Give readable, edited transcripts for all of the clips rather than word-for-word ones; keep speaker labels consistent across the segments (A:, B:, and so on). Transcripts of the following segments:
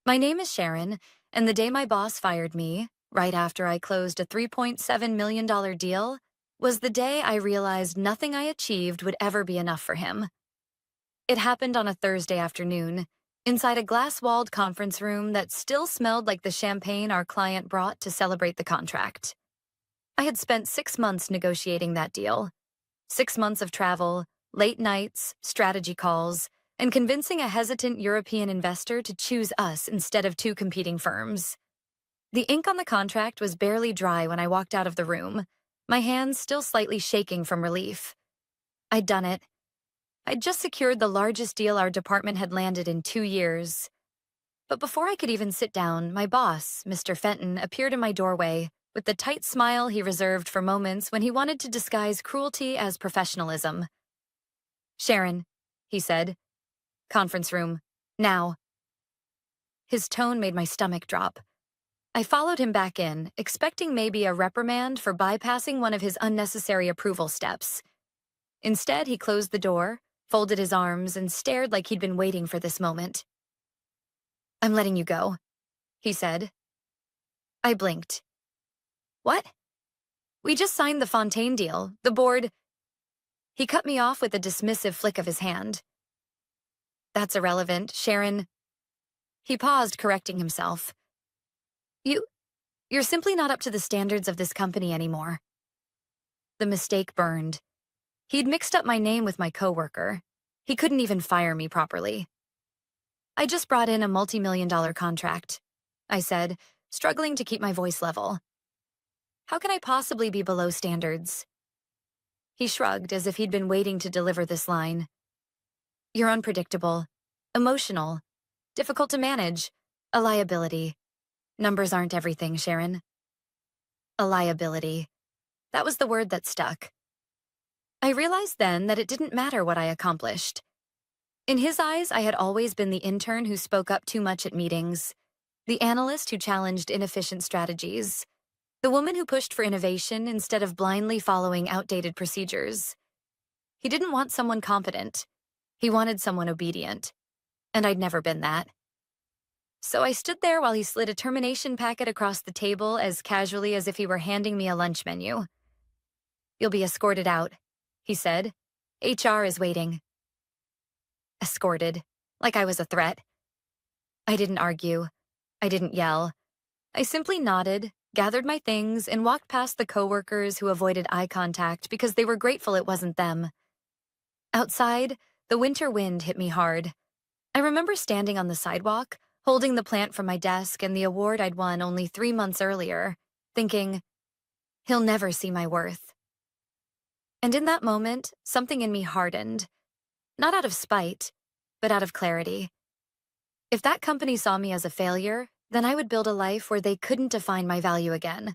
A: My name is Sharon, and the day my boss fired me, right after I closed a $3.7 million deal, was the day I realized nothing I achieved would ever be enough for him. It happened on a Thursday afternoon, inside a glass-walled conference room that still smelled like the champagne our client brought to celebrate the contract. I had spent 6 months negotiating that deal. 6 months of travel, late nights, strategy calls, and convincing a hesitant European investor to choose us instead of two competing firms. The ink on the contract was barely dry when I walked out of the room, my hands still slightly shaking from relief. I'd done it. I'd just secured the largest deal our department had landed in 2 years. But before I could even sit down, my boss, Mr. Fenton, appeared in my doorway with the tight smile he reserved for moments when he wanted to disguise cruelty as professionalism. "Sharon," he said. "Conference room. Now." His tone made my stomach drop. I followed him back in, expecting maybe a reprimand for bypassing one of his unnecessary approval steps. Instead, he closed the door, folded his arms, and stared like he'd been waiting for this moment. "I'm letting you go," he said. I blinked. "What?" "We just signed the Fontaine deal. The board—" He cut me off with a dismissive flick of his hand. "That's irrelevant, Sharon." He paused, correcting himself. You, you're simply not up to the standards of this company anymore." The mistake burned. He'd mixed up my name with my coworker. He couldn't even fire me properly. "I just brought in a multi-million-dollar contract," I said, struggling to keep my voice level. "How can I possibly be below standards?" He shrugged as if he'd been waiting to deliver this line. "You're unpredictable, emotional, difficult to manage, a liability. Numbers aren't everything, Sharon." A liability. That was the word that stuck. I realized then that it didn't matter what I accomplished. In his eyes, I had always been the intern who spoke up too much at meetings, the analyst who challenged inefficient strategies, the woman who pushed for innovation instead of blindly following outdated procedures. He didn't want someone competent. He wanted someone obedient. And I'd never been that. So I stood there while he slid a termination packet across the table as casually as if he were handing me a lunch menu. "You'll be escorted out," he said. "HR is waiting." Escorted. Like I was a threat. I didn't argue. I didn't yell. I simply nodded, gathered my things, and walked past the coworkers who avoided eye contact because they were grateful it wasn't them. Outside, the winter wind hit me hard. I remember standing on the sidewalk, holding the plant from my desk and the award I'd won only 3 months earlier, thinking, he'll never see my worth. And in that moment, something in me hardened. Not out of spite, but out of clarity. If that company saw me as a failure, then I would build a life where they couldn't define my value again.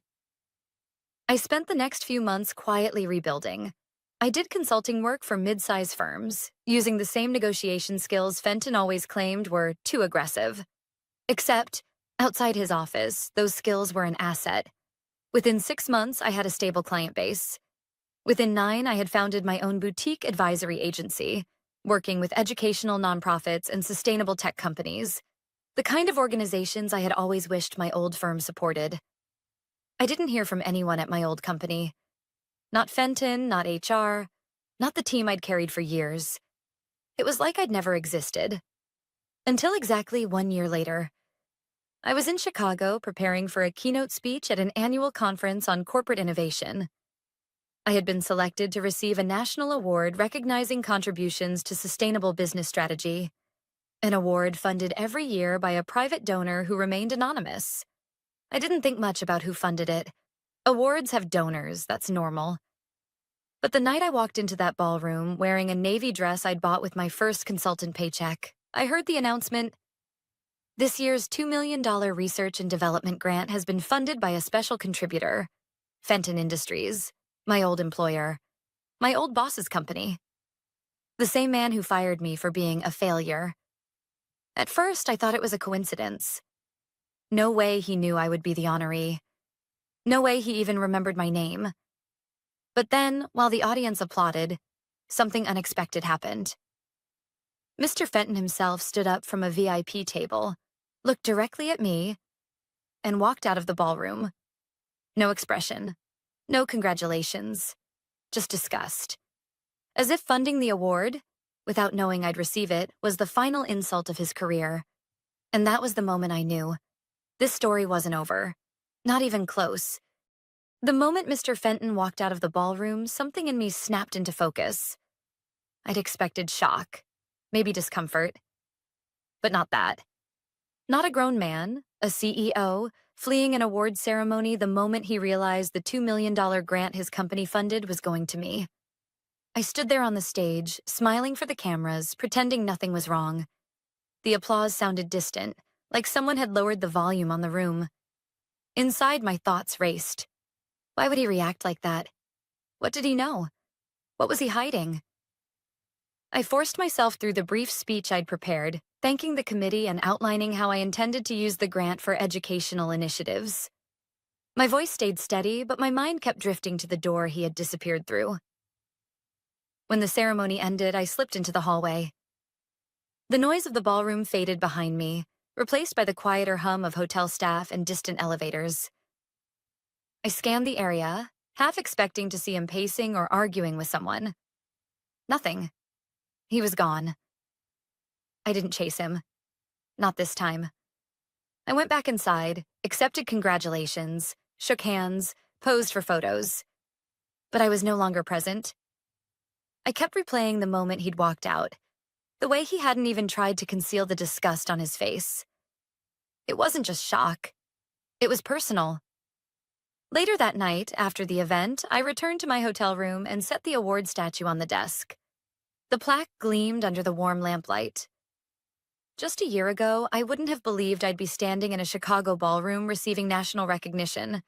A: I spent the next few months quietly rebuilding. I did consulting work for mid-size firms, using the same negotiation skills Fenton always claimed were too aggressive. Except, outside his office, those skills were an asset. Within 6 months, I had a stable client base. Within 9, I had founded my own boutique advisory agency, working with educational nonprofits and sustainable tech companies, the kind of organizations I had always wished my old firm supported. I didn't hear from anyone at my old company. Not Fenton, not HR, not the team I'd carried for years. It was like I'd never existed. Until exactly 1 year later. I was in Chicago preparing for a keynote speech at an annual conference on corporate innovation. I had been selected to receive a national award recognizing contributions to sustainable business strategy, an award funded every year by a private donor who remained anonymous. I didn't think much about who funded it. Awards have donors, that's normal. But the night I walked into that ballroom wearing a navy dress I'd bought with my first consultant paycheck, I heard the announcement, "This year's $2 million research and development grant has been funded by a special contributor, Fenton Industries, my old employer, my old boss's company. The same man who fired me for being a failure." At first, I thought it was a coincidence. No way he knew I would be the honoree. No way he even remembered my name. But then, while the audience applauded, something unexpected happened. Mr. Fenton himself stood up from a VIP table, looked directly at me, and walked out of the ballroom. No expression, no congratulations, just disgust. As if funding the award, without knowing I'd receive it, was the final insult of his career. And that was the moment I knew. This story wasn't over. Not even close. The moment Mr. Fenton walked out of the ballroom, something in me snapped into focus. I'd expected shock, maybe discomfort. But not that. Not a grown man, a CEO, fleeing an award ceremony the moment he realized the $2 million grant his company funded was going to me. I stood there on the stage, smiling for the cameras, pretending nothing was wrong. The applause sounded distant, like someone had lowered the volume on the room. Inside, my thoughts raced. Why would he react like that? What did he know? What was he hiding? I forced myself through the brief speech I'd prepared, thanking the committee and outlining how I intended to use the grant for educational initiatives. My voice stayed steady, but my mind kept drifting to the door he had disappeared through. When the ceremony ended, I slipped into the hallway. The noise of the ballroom faded behind me, replaced by the quieter hum of hotel staff and distant elevators. I scanned the area, half expecting to see him pacing or arguing with someone. Nothing. He was gone. I didn't chase him. Not this time. I went back inside, accepted congratulations, shook hands, posed for photos. But I was no longer present. I kept replaying the moment he'd walked out, the way he hadn't even tried to conceal the disgust on his face. It wasn't just shock. It was personal. Later that night, after the event, I returned to my hotel room and set the award statue on the desk. The plaque gleamed under the warm lamplight. Just a year ago, I wouldn't have believed I'd be standing in a Chicago ballroom receiving national recognition.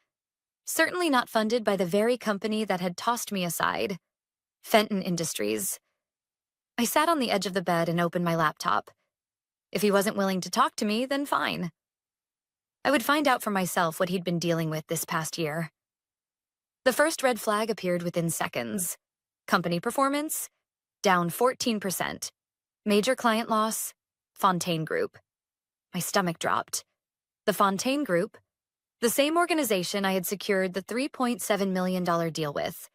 A: Certainly not funded by the very company that had tossed me aside. Fenton Industries. I sat on the edge of the bed and opened my laptop. If he wasn't willing to talk to me, then fine. I would find out for myself what he'd been dealing with this past year. The first red flag appeared within seconds. Company performance, down 14%. Major client loss, Fontaine Group. My stomach dropped. The Fontaine Group, the same organization I had secured the $3.7 million deal with.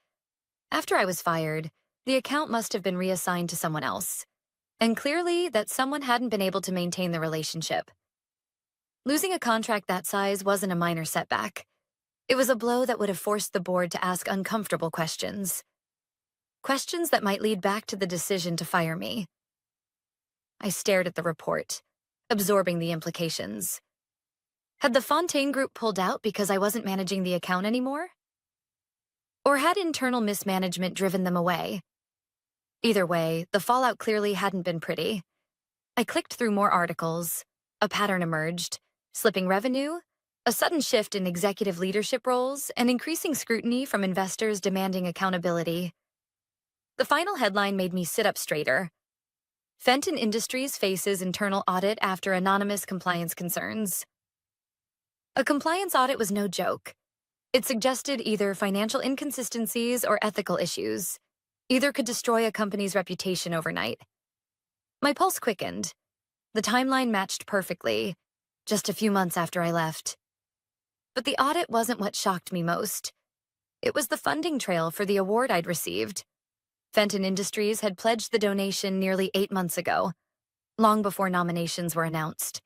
A: After I was fired, the account must have been reassigned to someone else. And clearly, that someone hadn't been able to maintain the relationship. Losing a contract that size wasn't a minor setback. It was a blow that would have forced the board to ask uncomfortable questions. Questions that might lead back to the decision to fire me. I stared at the report, absorbing the implications. Had the Fontaine Group pulled out because I wasn't managing the account anymore? Or had internal mismanagement driven them away? Either way, the fallout clearly hadn't been pretty. I clicked through more articles. A pattern emerged. Slipping revenue, a sudden shift in executive leadership roles, and increasing scrutiny from investors demanding accountability. The final headline made me sit up straighter. Fenton Industries faces internal audit after anonymous compliance concerns. A compliance audit was no joke. It suggested either financial inconsistencies or ethical issues. Either could destroy a company's reputation overnight. My pulse quickened. The timeline matched perfectly, just a few months after I left. But the audit wasn't what shocked me most. It was the funding trail for the award I'd received. Fenton Industries had pledged the donation nearly 8 months ago, long before nominations were announced.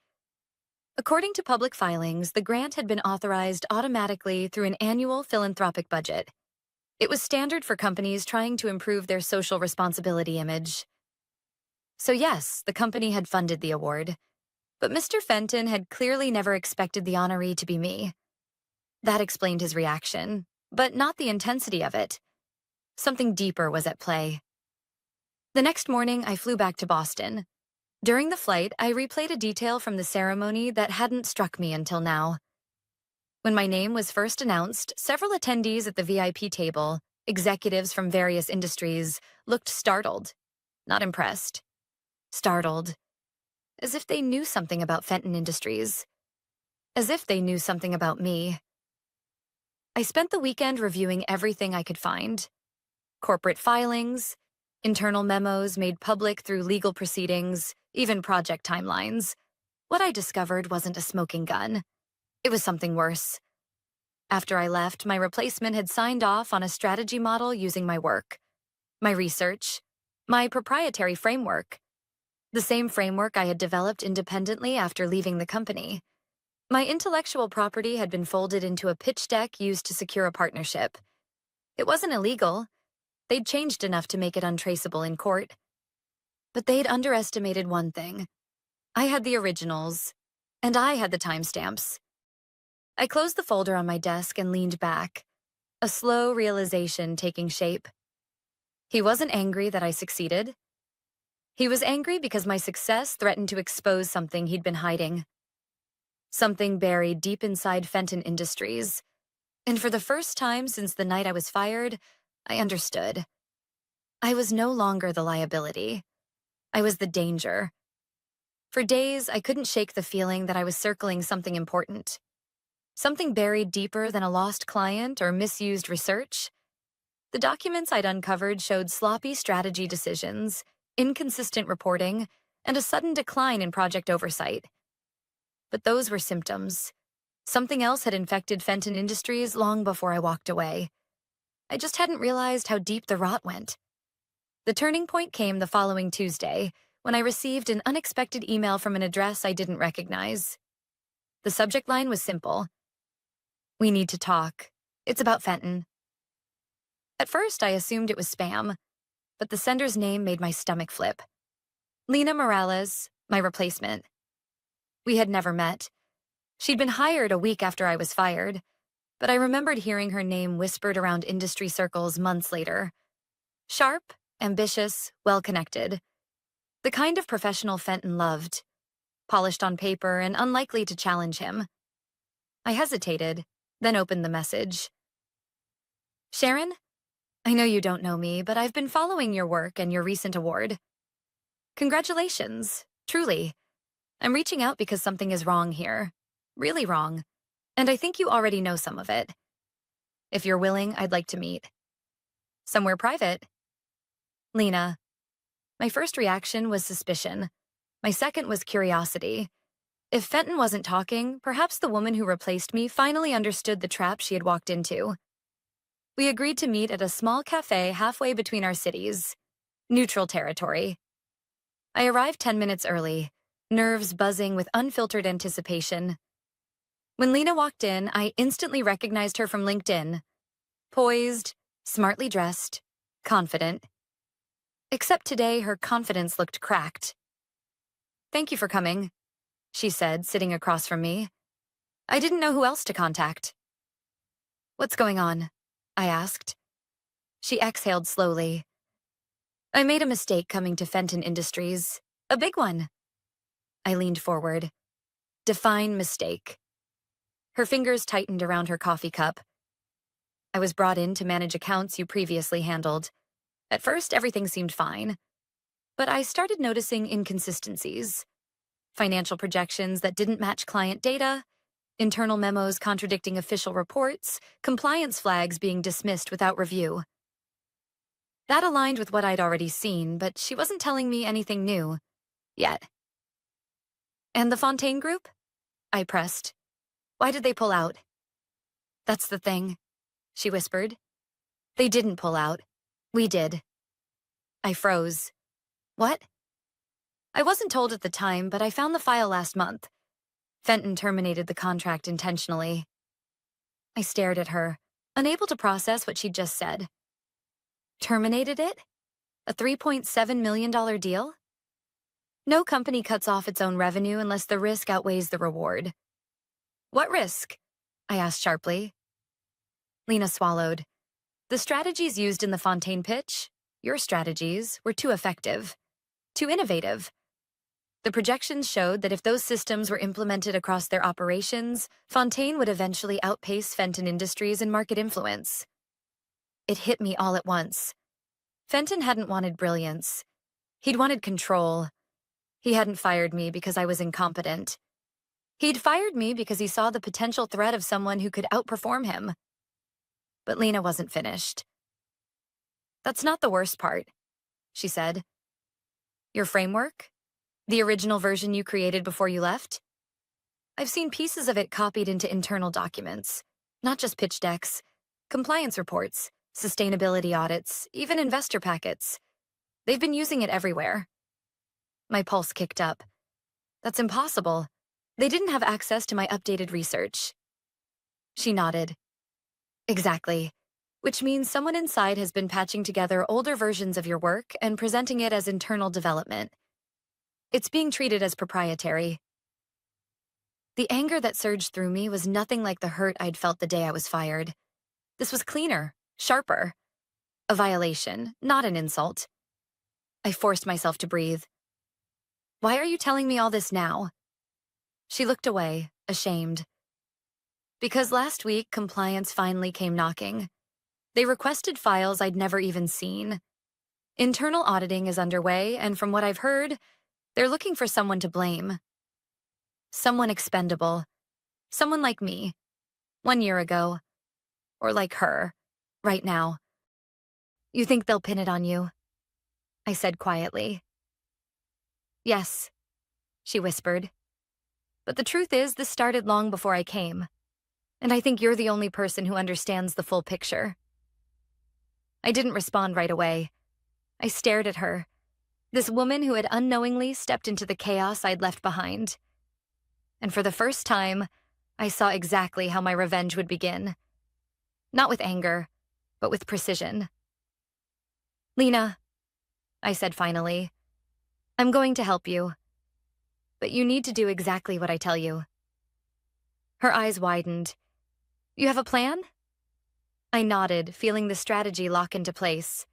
A: According to public filings, the grant had been authorized automatically through an annual philanthropic budget. It was standard for companies trying to improve their social responsibility image. So yes, the company had funded the award, but Mr. Fenton had clearly never expected the honoree to be me. That explained his reaction, but not the intensity of it. Something deeper was at play. The next morning, I flew back to Boston. During the flight, I replayed a detail from the ceremony that hadn't struck me until now. When my name was first announced, several attendees at the VIP table, executives from various industries, looked startled, not impressed. Startled. As if they knew something about Fenton Industries. As if they knew something about me. I spent the weekend reviewing everything I could find. Corporate filings, internal memos made public through legal proceedings, even project timelines. what I discovered wasn't a smoking gun. It was something worse. After I left, my replacement had signed off on a strategy model using my work, my research, my proprietary framework, the same framework I had developed independently after leaving the company. My intellectual property had been folded into a pitch deck used to secure a partnership. It wasn't illegal. They'd changed enough to make it untraceable in court. But they'd underestimated one thing. I had the originals, and I had the timestamps. I closed the folder on my desk and leaned back, a slow realization taking shape. He wasn't angry that I succeeded. He was angry because my success threatened to expose something he'd been hiding. Something buried deep inside Fenton Industries. And for the first time since the night I was fired, I understood. I was no longer the liability. I was the danger. For days, I couldn't shake the feeling that I was circling something important. Something buried deeper than a lost client or misused research. The documents I'd uncovered showed sloppy strategy decisions, inconsistent reporting, and a sudden decline in project oversight. But those were symptoms. Something else had infected Fenton Industries long before I walked away. I just hadn't realized how deep the rot went. The turning point came the following Tuesday, when I received an unexpected email from an address I didn't recognize. The subject line was simple. "We need to talk. It's about Fenton." At first, I assumed it was spam, but the sender's name made my stomach flip. Lena Morales, my replacement. We had never met. She'd been hired a week after I was fired, but I remembered hearing her name whispered around industry circles months later. Sharp, ambitious, well-connected. The kind of professional Fenton loved. Polished on paper and unlikely to challenge him. I hesitated, then opened the message. "Sharon, I know you don't know me, but I've been following your work and your recent award. Congratulations, truly. I'm reaching out because something is wrong here. Really wrong. And I think you already know some of it. If you're willing, I'd like to meet. Somewhere private." Lena. My first reaction was suspicion. My second was curiosity. If Fenton wasn't talking, perhaps the woman who replaced me finally understood the trap she had walked into. We agreed to meet at a small cafe halfway between our cities. Neutral territory. I arrived 10 minutes early, nerves buzzing with unfiltered anticipation. When Lena walked in, I instantly recognized her from LinkedIn. Poised, smartly dressed, confident. Except today, her confidence looked cracked. "Thank you for coming," she said, sitting across from me. "I didn't know who else to contact." "What's going on?" I asked. She exhaled slowly. "I made a mistake coming to Fenton Industries. A big one." I leaned forward. Define mistake. Her fingers tightened around her coffee cup. "I was brought in to manage accounts you previously handled. At first, everything seemed fine. But I started noticing inconsistencies. Financial projections that didn't match client data, internal memos contradicting official reports, compliance flags being dismissed without review. That aligned with what I'd already seen, but she wasn't telling me anything new. Yet. "And the Fontaine Group?" I pressed. "Why did they pull out?" "That's the thing," she whispered. "They didn't pull out. We did." I froze. "What?" "I wasn't told at the time, but I found the file last month. Fenton terminated the contract intentionally." I stared at her, unable to process what she'd just said. Terminated it? A $3.7 million deal? No company cuts off its own revenue unless the risk outweighs the reward. "What risk?" I asked sharply. Lena swallowed. "The strategies used in the Fontaine pitch, your strategies, were too effective, too innovative. The projections showed that if those systems were implemented across their operations, Fontaine would eventually outpace Fenton Industries in market influence." It hit me all at once. Fenton hadn't wanted brilliance. He'd wanted control. He hadn't fired me because I was incompetent. He'd fired me because he saw the potential threat of someone who could outperform him. But Lena wasn't finished. "That's not the worst part," she said. "Your framework? The original version you created before you left? I've seen pieces of it copied into internal documents, not just pitch decks, compliance reports, sustainability audits, even investor packets. They've been using it everywhere. My pulse kicked up. That's impossible. They didn't have access to my updated research. She nodded. Exactly. Which means someone inside has been patching together older versions of your work and presenting it as internal development. It's being treated as proprietary. The anger that surged through me was nothing like the hurt I'd felt the day I was fired. This was cleaner, sharper. A violation, not an insult. I forced myself to breathe. Why are you telling me all this now? She looked away, ashamed. Because last week, compliance finally came knocking. They requested files I'd never even seen. Internal auditing is underway, and from what I've heard, they're looking for someone to blame. Someone expendable. Someone like me. 1 year ago. Or like her. Right now. You think they'll pin it on you? I said quietly. Yes, she whispered. But the truth is, this started long before I came. And I think you're the only person who understands the full picture. I didn't respond right away. I stared at her. This woman who had unknowingly stepped into the chaos I'd left behind. And for the first time, I saw exactly how my revenge would begin. Not with anger, but with precision. Lena, I said finally, I'm going to help you. But you need to do exactly what I tell you. Her eyes widened. You have a plan? I nodded, feeling the strategy lock into place.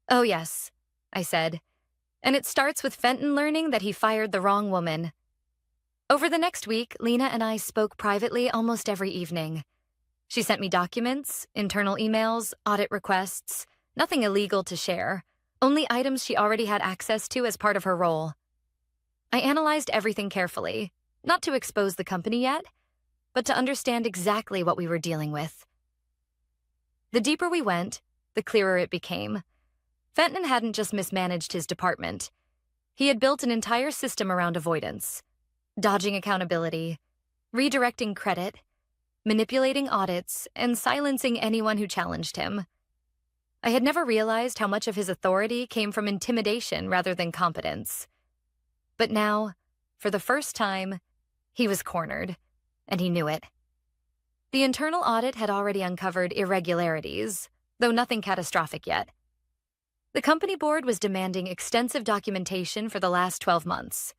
A: Oh yes, I said. And it starts with Fenton learning that he fired the wrong woman. Over the next week, Lena and I spoke privately almost every evening. She sent me documents, internal emails, audit requests, nothing illegal to share, only items she already had access to as part of her role. I analyzed everything carefully, not to expose the company yet, but to understand exactly what we were dealing with. The deeper we went, the clearer it became. Fenton hadn't just mismanaged his department. He had built an entire system around avoidance, dodging accountability, redirecting credit, manipulating audits, and silencing anyone who challenged him. I had never realized how much of his authority came from intimidation rather than competence. But now, for the first time, he was cornered, and he knew it. The internal audit had already uncovered irregularities, though nothing catastrophic yet. The company board was demanding extensive documentation for the last 12 months.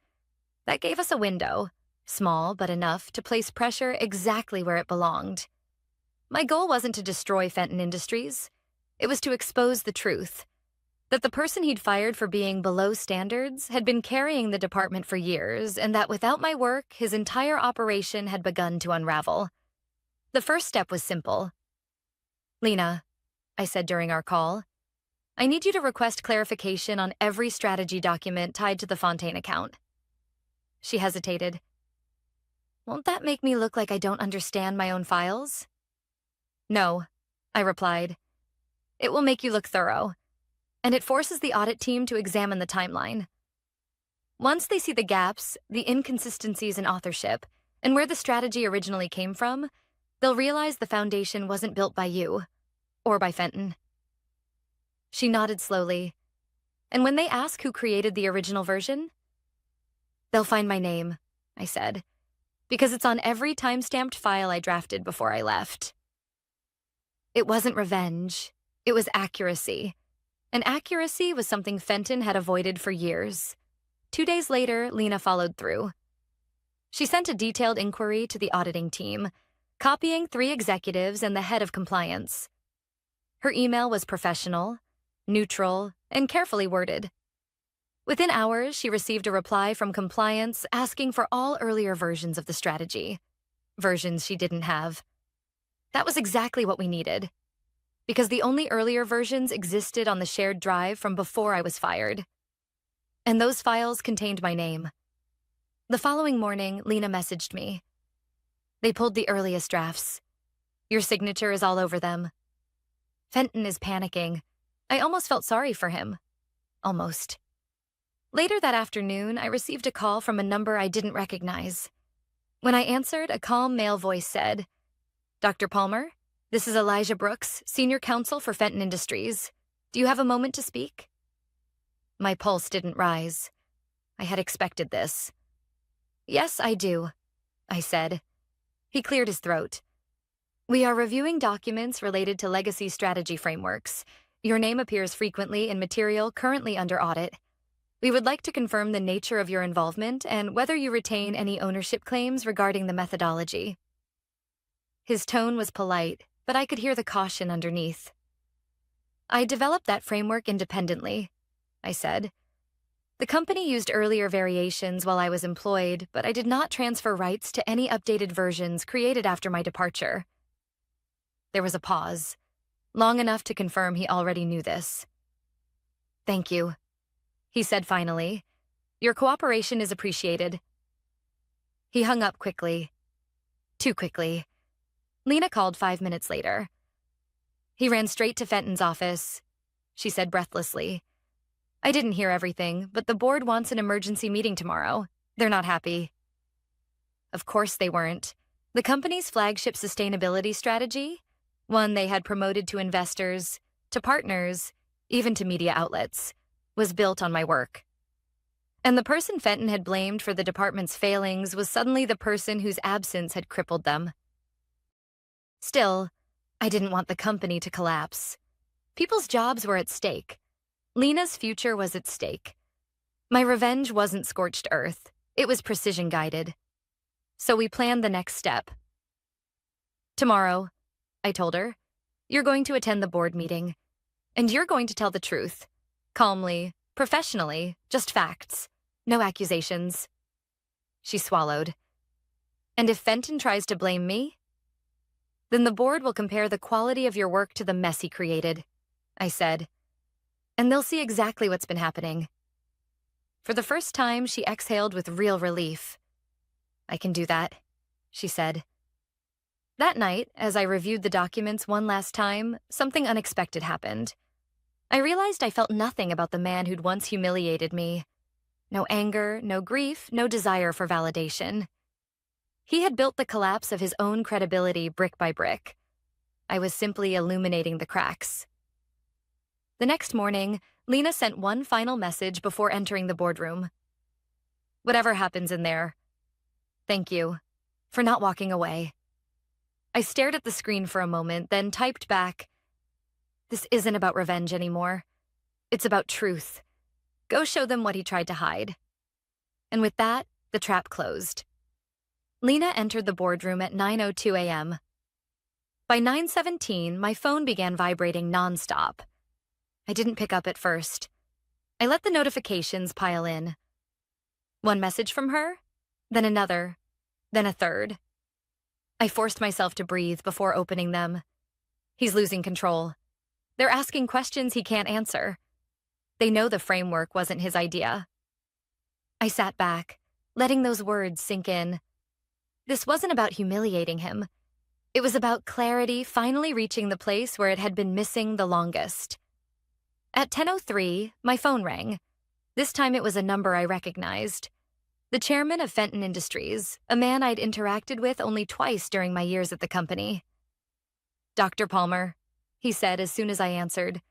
A: That gave us a window, small but enough to place pressure exactly where it belonged. My goal wasn't to destroy Fenton Industries. It was to expose the truth, that the person he'd fired for being below standards had been carrying the department for years, and that without my work, his entire operation had begun to unravel. The first step was simple. Lena, I said during our call, I need you to request clarification on every strategy document tied to the Fontaine account. She hesitated. Won't that make me look like I don't understand my own files? No, I replied. It will make you look thorough, and it forces the audit team to examine the timeline. Once they see the gaps, the inconsistencies in authorship, and where the strategy originally came from, they'll realize the foundation wasn't built by you, or by Fenton. She nodded slowly. And when they ask who created the original version, they'll find my name, I said, because it's on every time-stamped file I drafted before I left. It wasn't revenge. It was accuracy. And accuracy was something Fenton had avoided for years. 2 days later, Lena followed through. She sent a detailed inquiry to the auditing team, copying 3 executives and the head of compliance. Her email was professional, neutral, and carefully worded. Within hours, she received a reply from compliance asking for all earlier versions of the strategy, versions she didn't have. That was exactly what we needed, because the only earlier versions existed on the shared drive from before I was fired. And those files contained my name. The following morning, Lena messaged me. They pulled the earliest drafts. Your signature is all over them. Fenton is panicking. I almost felt sorry for him. Almost. Later that afternoon, I received a call from a number I didn't recognize. When I answered, a calm male voice said, "Dr. Palmer, this is Elijah Brooks, Senior Counsel for Fenton Industries. Do you have a moment to speak?" My pulse didn't rise. I had expected this. "Yes, I do," I said. He cleared his throat. "We are reviewing documents related to legacy strategy frameworks. Your name appears frequently in material currently under audit. We would like to confirm the nature of your involvement and whether you retain any ownership claims regarding the methodology." His tone was polite, but I could hear the caution underneath. "I developed that framework independently," I said. "The company used earlier variations while I was employed, but I did not transfer rights to any updated versions created after my departure." There was a pause, long enough to confirm he already knew this. "Thank you," he said finally. "Your cooperation is appreciated." He hung up quickly. Too quickly. Lena called 5 minutes later. "He ran straight to Fenton's office," she said breathlessly. "I didn't hear everything, but the board wants an emergency meeting tomorrow. They're not happy." Of course they weren't. The company's flagship sustainability strategy, one they had promoted to investors, to partners, even to media outlets, was built on my work. And the person Fenton had blamed for the department's failings was suddenly the person whose absence had crippled them. Still, I didn't want the company to collapse. People's jobs were at stake. Lena's future was at stake. My revenge wasn't scorched earth. It was precision-guided. So we planned the next step. "Tomorrow," I told her, "you're going to attend the board meeting. And you're going to tell the truth. Calmly, professionally, just facts. No accusations." She swallowed. "And if Fenton tries to blame me, then the board will compare the quality of your work to the mess he created," I said. "And they'll see exactly what's been happening." For the first time, she exhaled with real relief. "I can do that," she said. That night, as I reviewed the documents one last time, something unexpected happened. I realized I felt nothing about the man who'd once humiliated me. No anger, no grief, no desire for validation. He had built the collapse of his own credibility brick by brick. I was simply illuminating the cracks. The next morning, Lena sent one final message before entering the boardroom. "Whatever happens in there, thank you for not walking away." I stared at the screen for a moment, then typed back, "This isn't about revenge anymore. It's about truth. Go show them what he tried to hide." And with that, the trap closed. Lena entered the boardroom at 9:02 a.m. By 9:17, my phone began vibrating nonstop. I didn't pick up at first. I let the notifications pile in. One message from her, then another, then a third. I forced myself to breathe before opening them. He's losing control. They're asking questions he can't answer. They know the framework wasn't his idea. I sat back, letting those words sink in. This wasn't about humiliating him. It was about clarity finally reaching the place where it had been missing the longest. At 10:03, my phone rang. This time it was a number I recognized. The chairman of Fenton Industries, a man I'd interacted with only twice during my years at the company. "Dr. Palmer," he said as soon as I answered.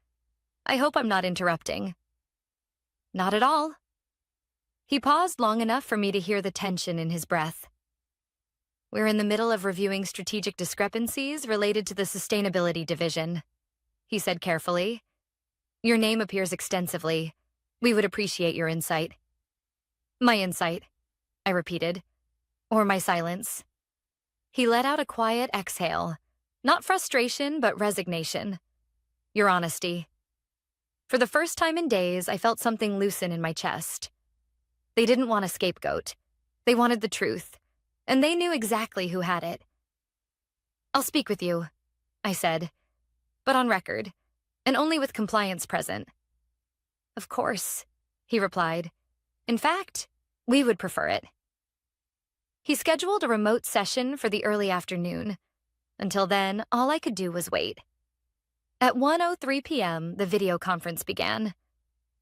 A: "I hope I'm not interrupting." "Not at all." He paused long enough for me to hear the tension in his breath. "We're in the middle of reviewing strategic discrepancies related to the sustainability division," he said carefully. "Your name appears extensively. We would appreciate your insight." "My insight," I repeated. "Or my silence." He let out a quiet exhale. Not frustration, but resignation. "Your honesty." For the first time in days, I felt something loosen in my chest. They didn't want a scapegoat. They wanted the truth. And they knew exactly who had it. "I'll speak with you," I said, "but on record, and only with compliance present." "Of course," he replied. "In fact, we would prefer it." He scheduled a remote session for the early afternoon. Until then, all I could do was wait. At 1:03 p.m., the video conference began.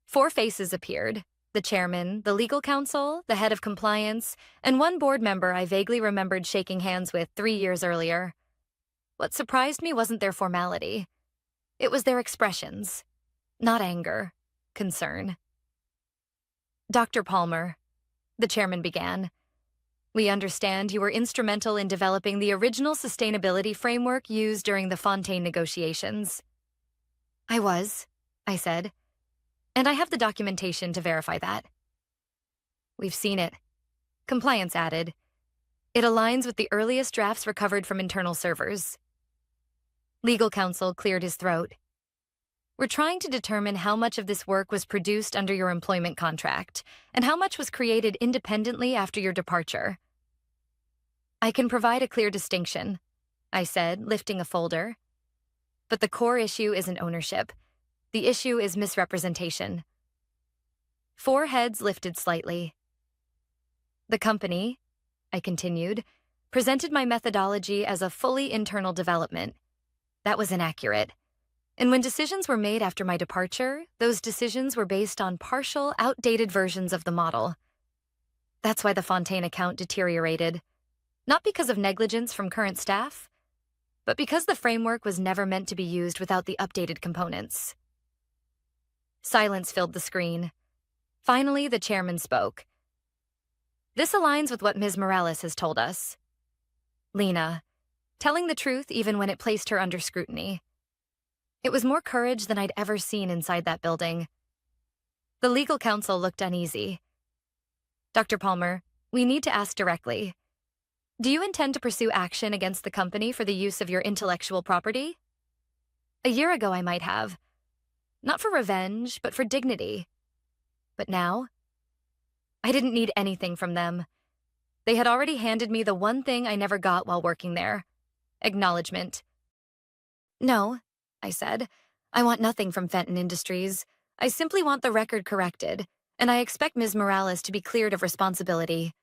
A: 4 faces appeared. The chairman, the legal counsel, the head of compliance, and one board member I vaguely remembered shaking hands with 3 years earlier. What surprised me wasn't their formality. It was their expressions. Not anger, concern. Dr. Palmer, the chairman began, we understand you were instrumental in developing the original sustainability framework used during the Fontaine negotiations. I was, I said, and I have the documentation to verify that. We've seen it. Compliance added. It aligns with the earliest drafts recovered from internal servers. Legal counsel cleared his throat. We're trying to determine how much of this work was produced under your employment contract and how much was created independently after your departure. I can provide a clear distinction, I said, lifting a folder. But the core issue isn't ownership. The issue is misrepresentation. 4 heads lifted slightly. The company, I continued, presented my methodology as a fully internal development. That was inaccurate. And when decisions were made after my departure, those decisions were based on partial, outdated versions of the model. That's why the Fontaine account deteriorated. Not because of negligence from current staff, but because the framework was never meant to be used without the updated components. Silence filled the screen. Finally, the chairman spoke. This aligns with what Ms. Morales has told us. Lena, telling the truth even when it placed her under scrutiny. It was more courage than I'd ever seen inside that building. The legal counsel looked uneasy. Dr. Palmer, we need to ask directly. Do you intend to pursue action against the company for the use of your intellectual property? A year ago, I might have. Not for revenge, but for dignity. But now? I didn't need anything from them. They had already handed me the one thing I never got while working there. Acknowledgement. No, I said. I want nothing from Fenton Industries. I simply want the record corrected, and I expect Ms. Morales to be cleared of responsibility.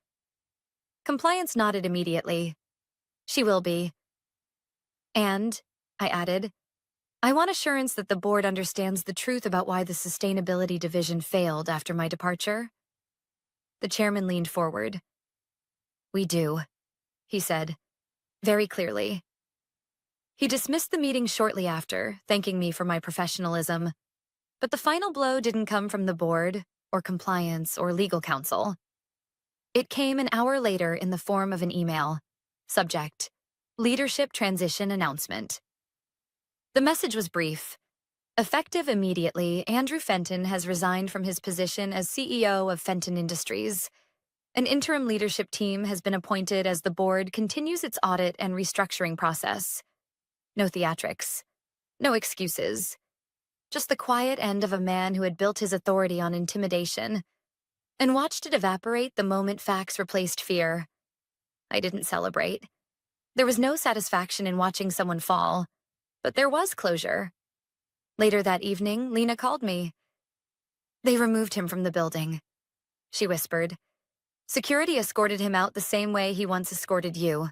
A: Compliance nodded immediately. She will be. And, I added, I want assurance that the board understands the truth about why the sustainability division failed after my departure. The chairman leaned forward. We do, he said, very clearly. He dismissed the meeting shortly after, thanking me for my professionalism. But the final blow didn't come from the board, or compliance, or legal counsel. It came an hour later in the form of an email. Subject: Leadership Transition Announcement. The message was brief. Effective immediately, Andrew Fenton has resigned from his position as CEO of Fenton Industries. An interim leadership team has been appointed as the board continues its audit and restructuring process. No theatrics. No excuses. Just the quiet end of a man who had built his authority on intimidation and watched it evaporate the moment facts replaced fear. I didn't celebrate. There was no satisfaction in watching someone fall, but there was closure. Later that evening, Lena called me. They removed him from the building, she whispered. Security escorted him out the same way he once escorted you.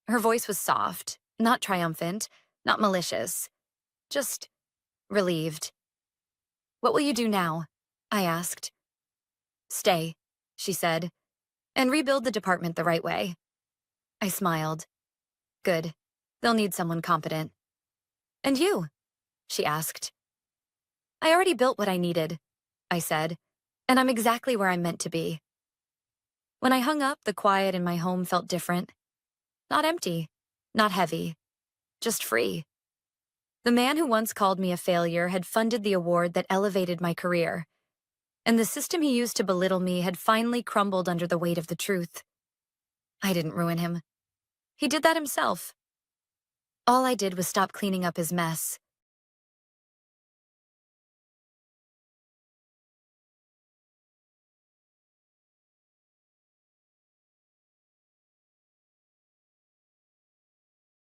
A: Her voice was soft, not triumphant, not malicious, just relieved. What will you do now? I asked. Stay, she said, and rebuild the department the right way. I smiled. Good. They'll need someone competent. And you? She asked. I already built what I needed, I said, and I'm exactly where I'm meant to be. When I hung up, the quiet in my home felt different. Not empty, not heavy, just free. The man who once called me a failure had funded the award that elevated my career, and the system he used to belittle me had finally crumbled under the weight of the truth. I didn't ruin him. He did that himself. All I did was stop cleaning up his mess,